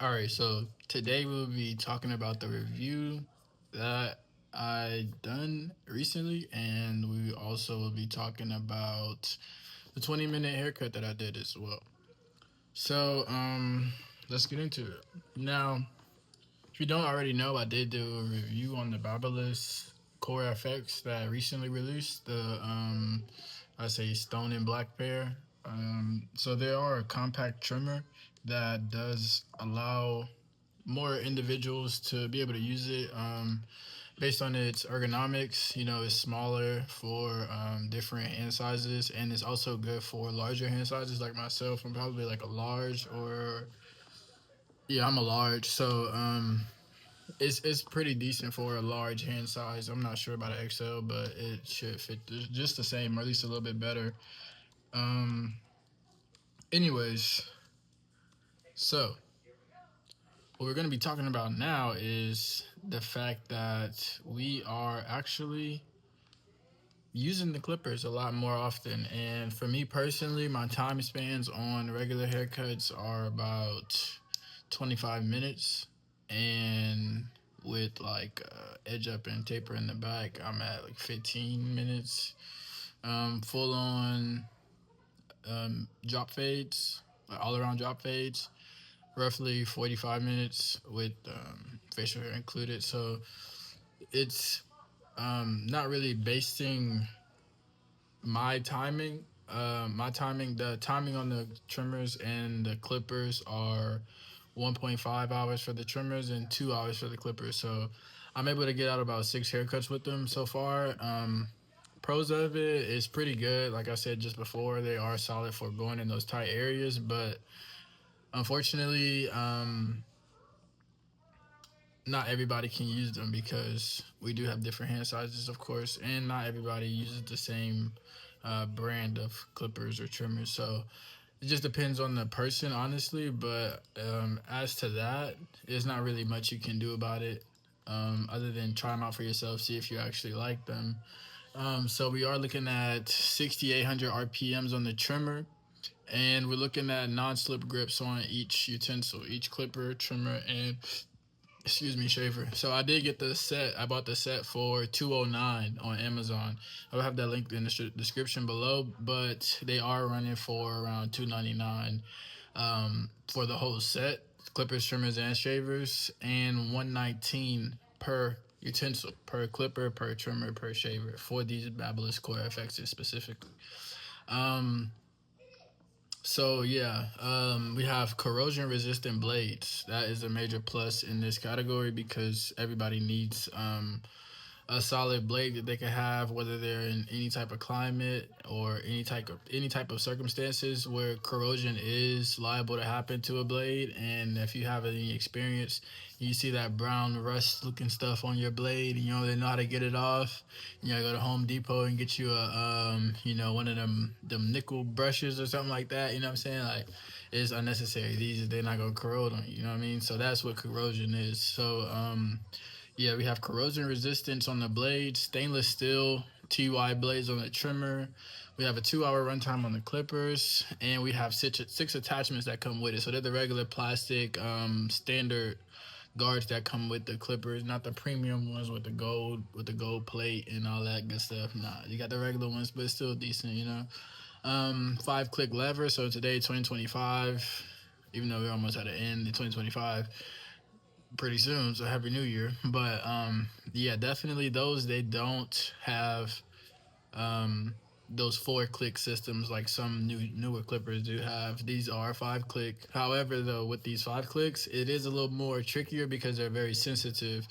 All right, so today we'll be talking about the review that I done recently, and we also will be talking about the 20-minute haircut that I did as well. So, let's get into it. Now, if you don't already know, I did do a review on the Babyliss CoreFx that I recently released. I say stone and black pair. So they are a compact trimmer that does allow more individuals to be able to use it based on its ergonomics. It's smaller for different hand sizes, and it's also good for larger hand sizes like myself. I'm probably like a large, or yeah, I'm a large. So it's pretty decent for a large hand size. I'm not sure about an XL, but it should fit just the same, or at least a little bit better. Um, anyways, so what we're going to be talking about now is the fact that we are actually using the clippers a lot more often. And for me personally, my time spans on regular haircuts are about 25 minutes. And with like edge up and taper in the back, I'm at like 15 minutes. Full on drop fades, like all around drop fades, roughly 45 minutes with facial hair included. So it's not really basing the timing on the trimmers and the clippers are 1.5 hours for the trimmers and 2 hours for the clippers. So I'm able to get out about 6 haircuts with them so far. Pros of it is pretty good. Like I said just before, they are solid for going in those tight areas, but unfortunately, not everybody can use them because we do have different hand sizes, of course, and not everybody uses the same brand of clippers or trimmers. So it just depends on the person, honestly. But as to that, there's not really much you can do about it other than try them out for yourself, see if you actually like them. So we are looking at 6,800 RPMs on the trimmer, and we're looking at non-slip grips on each utensil, each clipper, trimmer, and shaver. So I did get the set. I bought the set for 209 on Amazon. I'll have that link in the description below, but they are running for around 299 for the whole set, clippers, trimmers, and shavers, and 119 per utensil, per clipper, per trimmer, per shaver for these Babyliss CoreFx's specifically. Um, so yeah, we have corrosion resistant blades. That is a major plus in this category because everybody needs a solid blade that they can have, whether they're in any type of climate or any type of circumstances where corrosion is liable to happen to a blade. And if you have any experience, you see that brown rust looking stuff on your blade, and you don't really know how to get it off. You gotta go to Home Depot and get you a one of them nickel brushes or something like that. You know what I'm saying? Like, it's unnecessary. They're not gonna corrode on you. You know what I mean? So that's what corrosion is. So yeah, we have corrosion resistance on the blades, stainless steel TY blades on the trimmer. We have a 2 hour runtime on the clippers, and we have six attachments that come with it. So they're the regular plastic standard guards that come with the clippers, not the premium ones with the gold plate and all that good stuff. Nah, you got the regular ones, but it's still decent. 5-click lever. So today, 2025, even though we're almost at the end of 2025, pretty soon, so happy new year. But yeah, definitely those, they don't have um those 4-click systems like some newer clippers do have. These are 5-click. However, though, with these 5 clicks, it is a little more trickier because they're very sensitive.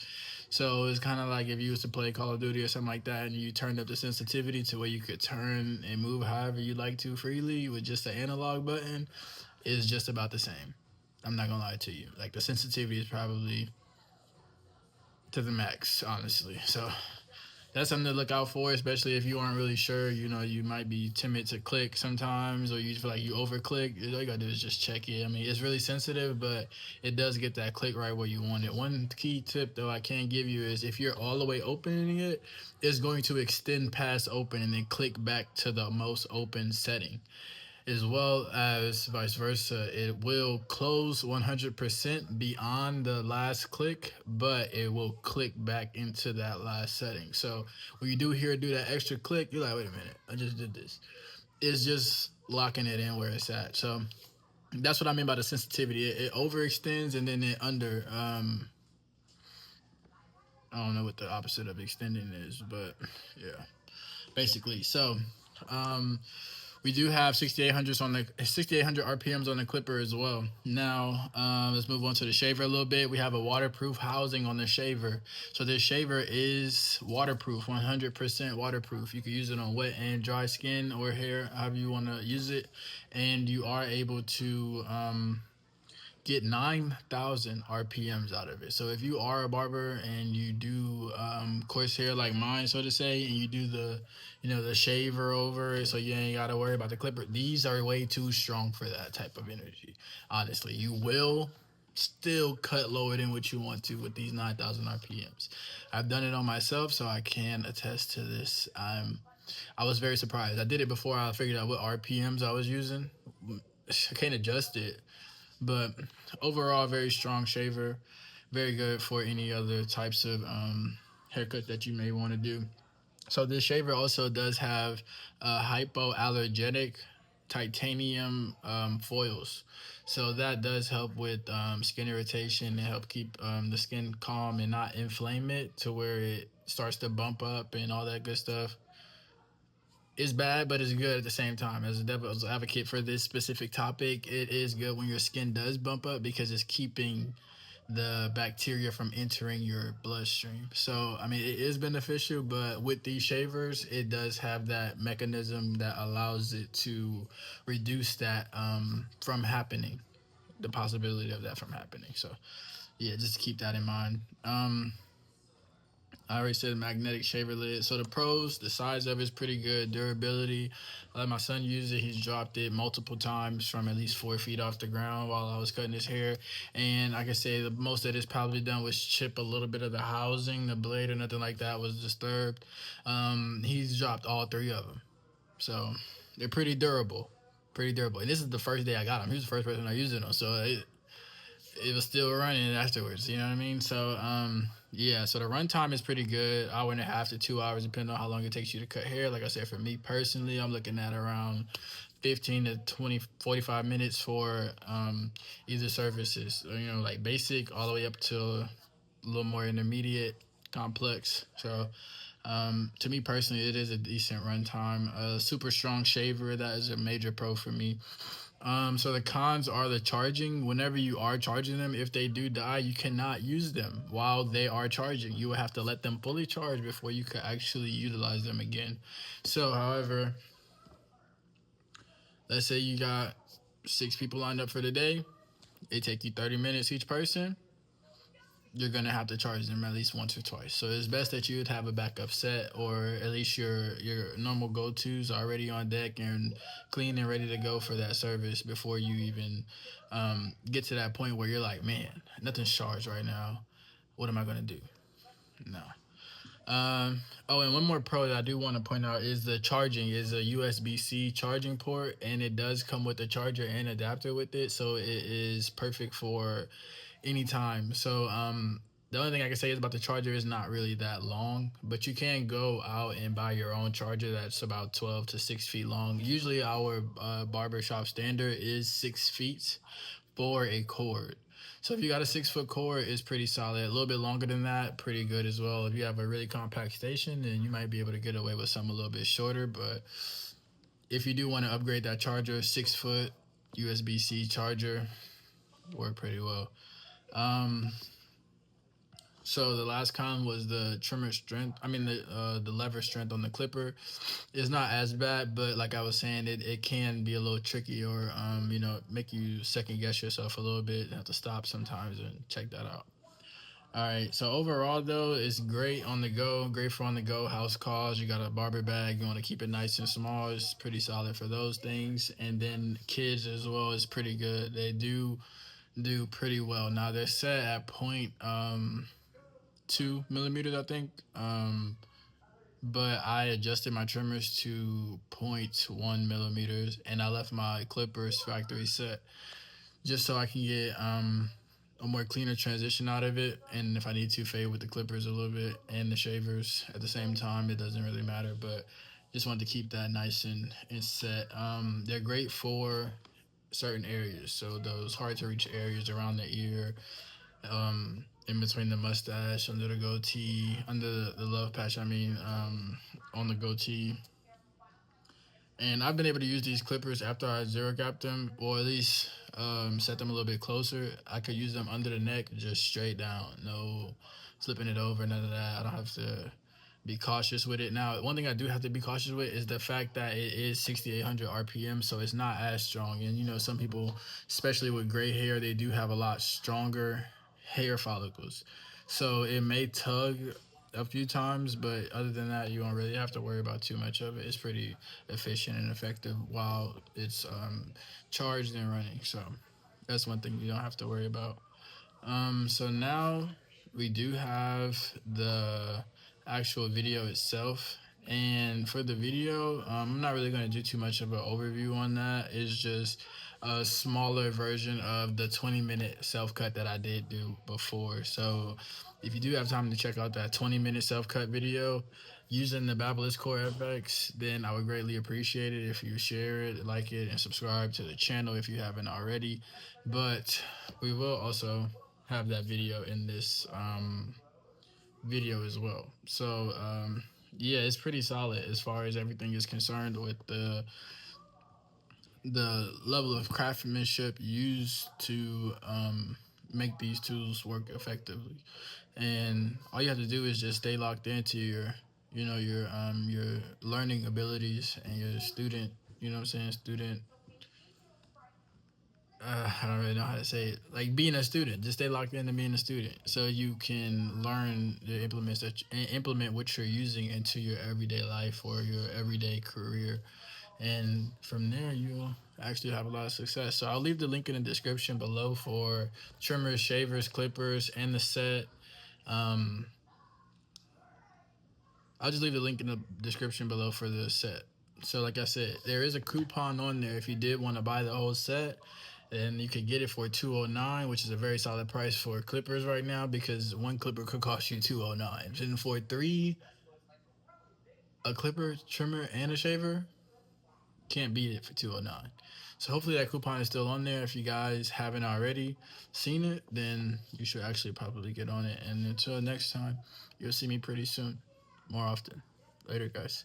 So it's kind of like if you used to play Call of Duty or something like that, and you turned up the sensitivity to where you could turn and move however you like to freely with just the analog button, is just about the same. I'm not gonna lie to you. Like, the sensitivity is probably to the max, honestly. So that's something to look out for, especially if you aren't really sure. You might be timid to click sometimes, or you feel like you over click. All you gotta do is just check it. I mean, it's really sensitive, but it does get that click right where you want it. One key tip, though, I can give you is if you're all the way opening it, it's going to extend past open and then click back to the most open setting. as well as vice versa. It will close 100% beyond the last click, but it will click back into that last setting. So when you do hear it do that extra click, you're like, wait a minute, I just did this. It's just locking it in where it's at. So that's what I mean by the sensitivity. It overextends and then it under. I don't know what the opposite of extending is, but yeah, basically. So, um, we do have 6800s on the 6800 RPMs on the clipper as well. Now, let's move on to the shaver a little bit. We have a waterproof housing on the shaver. So this shaver is waterproof, 100% waterproof. You can use it on wet and dry skin or hair, however you want to use it, and you are able to get 9,000 RPMs out of it. So if you are a barber and you do coarse hair like mine, so to say, and you do the, the shaver over it, so you ain't got to worry about the clipper. These are way too strong for that type of energy. Honestly, you will still cut lower than what you want to with these 9,000 RPMs. I've done it on myself, so I can attest to this. I was very surprised. I did it before I figured out what RPMs I was using. I can't adjust it, but overall, very strong shaver. Very good for any other types of haircut that you may want to do. So this shaver also does have hypoallergenic titanium foils. So that does help with skin irritation and help keep the skin calm and not inflame it to where it starts to bump up and all that good stuff. It's bad, but it's good at the same time. As a devil's advocate for this specific topic, it is good when your skin does bump up because it's keeping the bacteria from entering your bloodstream. So, I mean, it is beneficial, but with these shavers, it does have that mechanism that allows it to reduce that from happening, the possibility of that from happening. So, yeah, just keep that in mind. I already said magnetic shaver lid. So the pros, the size of it is pretty good. Durability. I let my son use it. He's dropped it multiple times from at least 4 feet off the ground while I was cutting his hair. And I can say the most that it's probably done was chip a little bit of the housing. The blade or nothing like that was disturbed. He's dropped all three of them. So they're pretty durable. Pretty durable. And this is the first day I got him. He was the first person I used it on. So it was still running afterwards. You know what I mean? So yeah. So the runtime is pretty good. Hour and a half to 2 hours, depending on how long it takes you to cut hair. Like I said, for me personally, I'm looking at around 15 to 20, 45 minutes for either services. Like basic all the way up to a little more intermediate, complex. So to me personally, it is a decent runtime. A super strong shaver, that is a major pro for me. So the cons are the charging. Whenever you are charging them, if they do die, you cannot use them while they are charging. You will have to let them fully charge before you can actually utilize them again. So, however, let's say you got 6 people lined up for the day. It take you 30 minutes each person. You're gonna have to charge them at least once or twice. So it's best that you would have a backup set, or at least your normal go-tos already on deck and clean and ready to go for that service before you even get to that point where you're like, man, nothing's charged right now. What am I gonna do? No. Oh, and one more pro that I do want to point out is the charging is a USB-C charging port, and it does come with a charger and adapter with it, so it is perfect for any time. So the only thing I can say is about the charger is not really that long, but you can go out and buy your own charger that's about 12 to 6 feet long. Usually our barbershop standard is 6 feet for a cord. So if you got a 6 foot cord, it's pretty solid. A little bit longer than that, pretty good as well. If you have a really compact station, then you might be able to get away with something a little bit shorter. But if you do want to upgrade that charger, 6 foot USB-C charger, work pretty well. So the last con was the trimmer strength. I mean the lever strength on the clipper is not as bad, but like I was saying, it can be a little tricky, or make you second guess yourself a little bit. You have to stop sometimes and check that out. All right. So overall though, it's great on the go. Great for on the go house calls. You got a barber bag. You want to keep it nice and small. It's pretty solid for those things. And then kids as well is pretty good. They do pretty well. Now they're set at point 2 millimeters, I think. but I adjusted my trimmers to zero point 0.1 millimeters, and I left my clippers factory set just so I can get a more cleaner transition out of it. And if I need to fade with the clippers a little bit and the shavers at the same time, it doesn't really matter. But just wanted to keep that nice and set. They're great for certain areas, so those hard to reach areas around the ear, in between the mustache, under the goatee, under the love patch. I mean, on the goatee. And I've been able to use these clippers after I zero gap them, or at least set them a little bit closer. I could use them under the neck, just straight down, no flipping it over, none of that. I don't have to be cautious with it. Now, one thing I do have to be cautious with is the fact that it is 6,800 RPM, so it's not as strong. And you know, some people, especially with gray hair, they do have a lot stronger hair follicles, so it may tug a few times, but other than that, you don't really have to worry about too much of it. It's pretty efficient and effective while it's charged and running. So that's one thing you don't have to worry about. So now we do have the actual video itself. And for the video, I'm not really going to do too much of an overview on that. It's just a smaller version of the 20-minute self cut that I did do before. So if you do have time to check out that 20-minute self cut video using the Babyliss CoreFx, then I would greatly appreciate it if you share it, like it, and subscribe to the channel if you haven't already. But we will also have that video in this video as well. So yeah, it's pretty solid as far as everything is concerned with the level of craftsmanship used to make these tools work effectively. And all you have to do is just stay locked into your, you know, your learning abilities and your student, you know what I'm saying, student, I don't really know how to say it. Like being a student, just stay locked into being a student, so you can learn the implements that implement what you're using into your everyday life or your everyday career, and from there you'll actually have a lot of success. So I'll leave the link in the description below for trimmers, shavers, clippers, and the set. Um, I'll just leave the link in the description below for the set. So like I said, there is a coupon on there if you did want to buy the whole set, and you could get it for $209, which is a very solid price for clippers right now, because one clipper could cost you $209. And for three, a clipper, trimmer, and a shaver, can't beat it for $209. So hopefully that coupon is still on there. If you guys haven't already seen it, then you should actually probably get on it. And until next time, you'll see me pretty soon, more often. Later, guys.